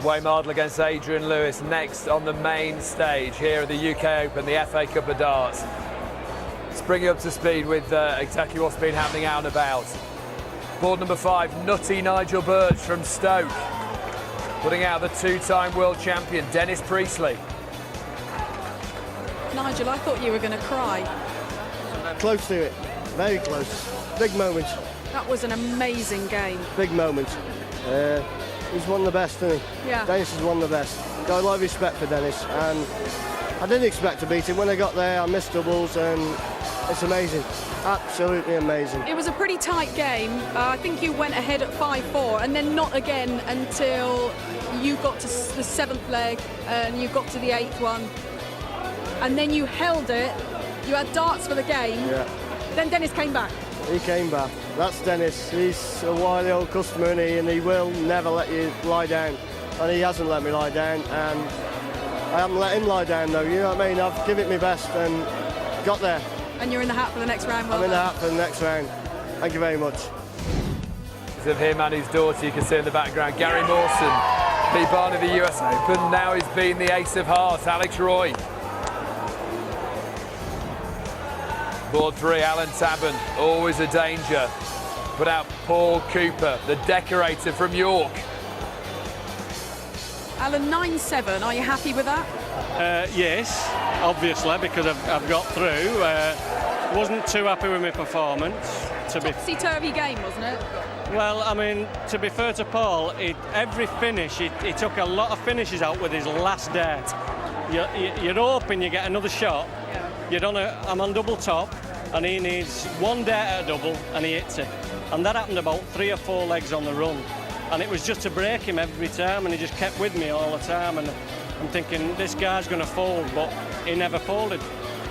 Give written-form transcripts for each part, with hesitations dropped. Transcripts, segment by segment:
Wayne Mardle against Adrian Lewis next on the main stage here at the UK Open, the FA Cup of Darts. Let's bring you up to speed with exactly what's been happening out and about. Board number 5, nutty Nigel Burge from Stoke, putting out the two-time world champion, Dennis Priestley. Nigel, I thought you were going to cry. Close to it, very close. Big moment. That was an amazing game. Big moment. He's one of the best, isn't he? Yeah. Dennis is one of the best. Got a lot of respect for Dennis, and I didn't expect to beat him. When I got there, I missed doubles, and it's amazing. Absolutely amazing. It was a pretty tight game. I think you went ahead at 5-4, and then not again until you got to the 7th leg, and you got to the 8th one. And then you held it. You had darts for the game. Yeah. Then Dennis came back. He came back. That's Dennis. He's a wily old customer, and he will never let you lie down. And he hasn't let me lie down, and I haven't let him lie down, though. You know what I mean? I've given it my best and got there. And you're in the hat for the next round. Well I'm in the done. hat for the next round. Thank you very much. It's of him and his daughter, you can see in the background. Gary Mawson beat Barney the US Open. Now he's been the ace of hearts, Alex Roy. Board 3, Alan Tabban, always a danger. Put out Paul Cooper, the decorator from York. Alan, 9-7. Are you happy with that? Yes, obviously, because I've got through. Wasn't too happy with my performance. Topsy-turvy game, wasn't it? Well, I mean, to be fair to Paul, every finish, he took a lot of finishes out with his last dart. You're hoping you get another shot. Yeah. I'm on double top, and he needs one dart at a double, and he hits it. And that happened about 3 or 4 legs on the run. And it was just to break him every time, and he just kept with me all the time. And I'm thinking, this guy's going to fold, but he never folded.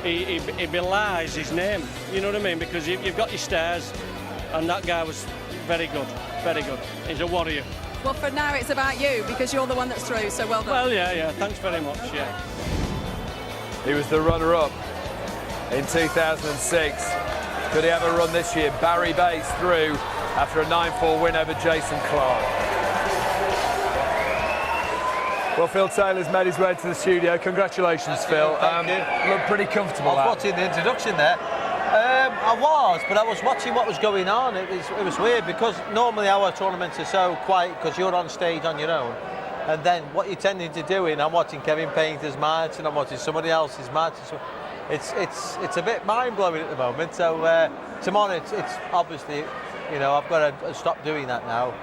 He belies his name, you know what I mean? Because you've got your stars, and that guy was very good, very good. He's a warrior. Well, for now, it's about you, because you're the one that's through, so well done. Well, yeah, thanks very much, yeah. He was the runner-up in 2006. Could he have a run this year? Barry Bates through after a 9-4 win over Jason Clark. Well, Phil Taylor's made his way to the studio. Congratulations, Phil. Thank you. Look pretty comfortable. I was watching the introduction there. But I was watching what was going on. It was weird because normally our tournaments are so quiet because you're on stage on your own. And then what you're tending to do, I'm watching Kevin Painter's match and I'm watching somebody else's match. It's a bit mind-blowing at the moment. So tomorrow, it's obviously, I've got to stop doing that now,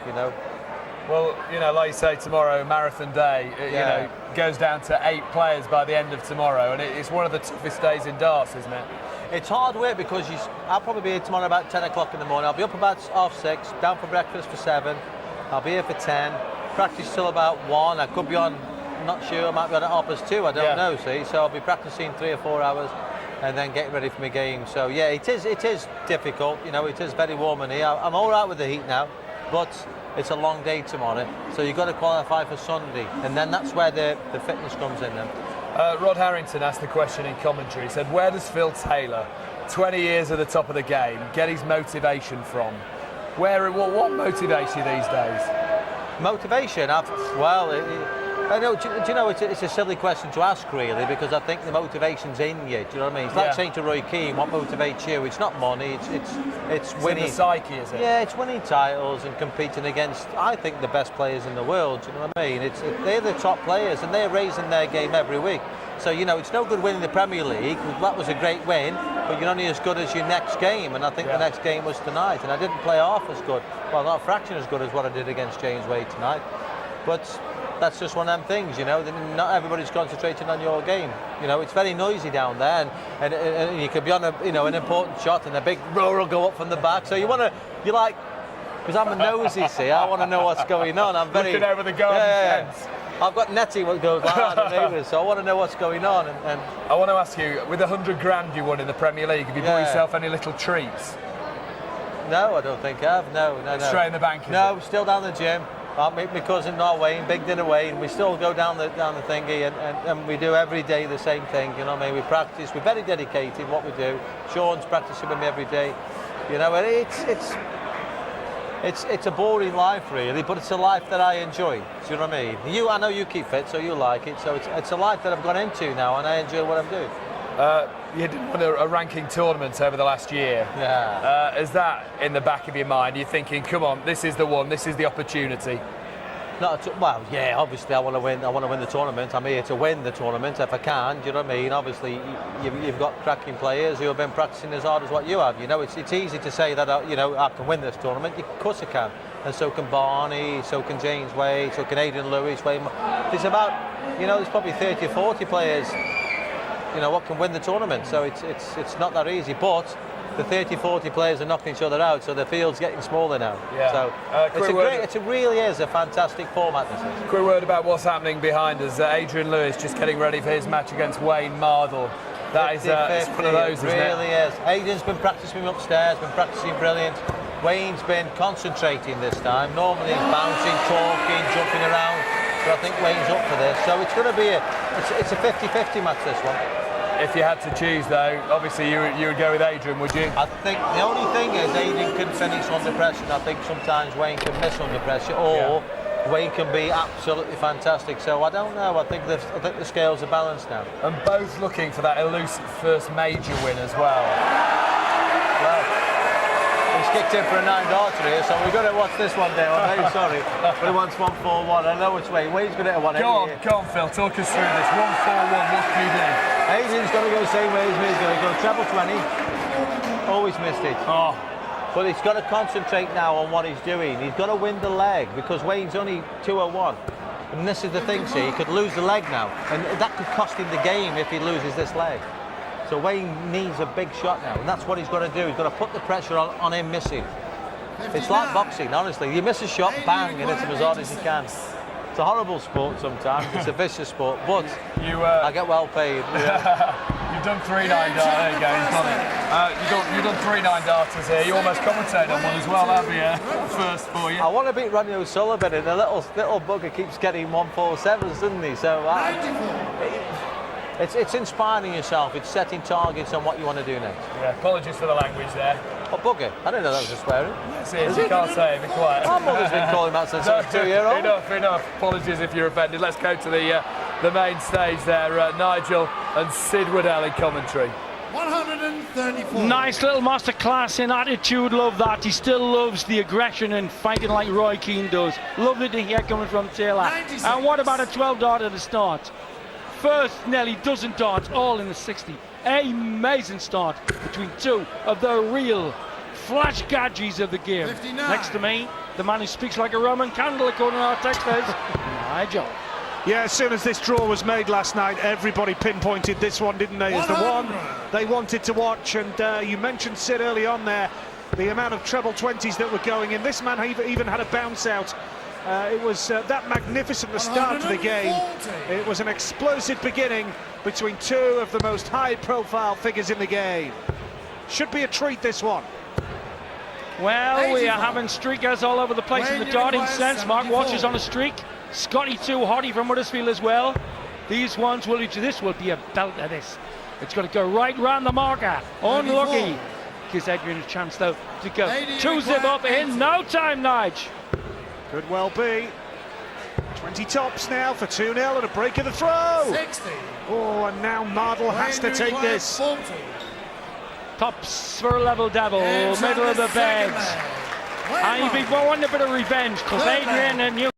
Well, like you say, tomorrow, marathon day, goes down to 8 players by the end of tomorrow, and it's one of the toughest days in darts, isn't it? It's hard work because I'll probably be here tomorrow about 10 o'clock in the morning. I'll be up about 6:30, down for breakfast for 7. I'll be here for 10, practice till about 1. I could be on, I'm not sure, I might be on at 2:30, I don't know, see. So I'll be practicing 3 or 4 hours and then getting ready for my game. So yeah, it is difficult, it is very warm in here. I'm all right with the heat now, but it's a long day tomorrow, so you've got to qualify for Sunday, and then that's where the fitness comes in then. Rod Harrington asked the question in commentary. He said, where does Phil Taylor, 20 years at the top of the game, get his motivation from? What motivates you these days? Motivation? I know, do you know, it's a silly question to ask, really, because I think the motivation's in you. Do you know what I mean? It's like saying to Roy Keane, what motivates you? It's not money, it's winning. It's in the psyche, is it? Yeah, it's winning titles and competing against, I think, the best players in the world. Do you know what I mean? They're the top players, and they're raising their game every week. So, it's no good winning the Premier League. That was a great win, but you're only as good as your next game, and I think the next game was tonight, and I didn't play half as good. Well, not a fraction as good as what I did against James Wade tonight. But that's just one of them things, not everybody's concentrating on your game. It's very noisy down there, and you could be on an important shot and a big roar will go up from the back. So because I'm a nosy, see, I want to know what's going on. I'm very looking over the garden fence. I've got netting what goes like that, the neighbours, so I want to know what's going on. And I want to ask you, with 100 grand you won in the Premier League, have you bought yourself any little treats? No, I don't think I have. No. Straight in the bank, No, still down the gym. My cousin Wayne, big dinner Wayne, we still go down the thingy and we do every day the same thing, you know what I mean? We practice, we're very dedicated in what we do. Sean's practicing with me every day, and it's a boring life really, but it's a life that I enjoy. Do you know what I mean? I know you keep fit, so you like it. So it's a life that I've gone into now, and I enjoy what I'm doing. You did win a ranking tournament over the last year. Yeah. Is that in the back of your mind? You're thinking, come on, this is the one, this is the opportunity. Well, yeah, obviously I want to win. I want to win the tournament. I'm here to win the tournament if I can. Do you know what I mean? Obviously, you've got cracking players who have been practicing as hard as what you have. You know, it's easy to say that I can win this tournament. Of course I can, and so can Barney, so can James Wade, so can Adrian Lewis. There's about there's probably 30 or 40 players what can win the tournament. So it's not that easy, but the 30-40 players are knocking each other out, so the field's getting smaller now. Yeah. So it really is a fantastic format, this is. Quick word about what's happening behind us. Adrian Lewis just getting ready for his match against Wayne Mardle. That is it's one of those, it really is. Adrian's been practicing upstairs, been practicing brilliant. Wayne's been concentrating this time. Normally he's bouncing, talking, jumping around, but I think Wayne's up for this. So it's going to be it's a 50-50 match, this one. If you had to choose, though, obviously you would go with Adrian, would you? I think the only thing is Adrian can finish under pressure, and I think sometimes Wayne can miss under pressure, or Wayne can be absolutely fantastic. So I don't know. I think the scales are balanced now. And both looking for that elusive first major win as well. Well, he's kicked in for a 9-darter here, so we're going to watch this one, Dale. I'm very sorry, but he wants 1-4-1. I know which way. Wayne's going to hit a 1. Go on, Phil. Talk us through this. 1-4-1. What can you do? Adrian's going to go the same way as me. He's going to go treble 20. Always missed it. Oh. But he's got to concentrate now on what he's doing. He's got to win the leg because Wayne's only 201. And this is the thing, see, he could lose the leg now. And that could cost him the game if he loses this leg. So Wayne needs a big shot now. And that's what he's got to do. He's got to put the pressure on him missing. It's like boxing, honestly. You miss a shot, bang, and hit him as hard as you can. It's a horrible sport sometimes. It's a vicious sport, but I get well paid. You've done 3 9-darters. There you go, he's got it. You've done 3 9-darters here. You almost commentated on one as well, haven't you? First for you. I want to beat Ronnie O'Sullivan, and the little bugger keeps getting 147s, doesn't he? So it's inspiring yourself. It's setting targets on what you want to do next. Yeah, apologies for the language there. Oh, bugger. I didn't know that was a swearing. Yes, it is. You can't say it. Be quiet. My mother's been calling that since I was 2-year-old. Enough. Apologies if you're offended. Let's go to the main stage there. Nigel and Sid Waddell in commentary. 134. Nice little masterclass in attitude. Love that. He still loves the aggression and fighting like Roy Keane does. Lovely to hear coming from Taylor. 96. And what about a 12-dart at the start? First nearly dozen darts, all in the 60. Amazing start between two of the real flash gadgets of the game. 59. Next to me, the man who speaks like a Roman candle, according to our texters, Nigel. Yeah, as soon as this draw was made last night, everybody pinpointed this one, didn't they, as the one they wanted to watch. And you mentioned Sid early on there, the amount of treble 20s that were going in. This man even had a bounce out. It was that magnificent the start to the game. It was an explosive beginning between two of the most high-profile figures in the game. Should be a treat, this one. Well, we are having streakers all over the place in the darting sense. Mark Walsh is on a streak. Scotty too hotty from Huddersfield as well. These ones will this will be a belt of this. It's going to go right round the marker. Unlucky. Gives Adrian a chance though to go 2-zip up in no time, Nige. Could well be. 20 tops now for 2-0 and a break of the throw. 60. Oh, and now Mardle has to take this. 40. Tops for a level devil, middle of the beds. And you'd be wanting a bit of revenge because Adrian and you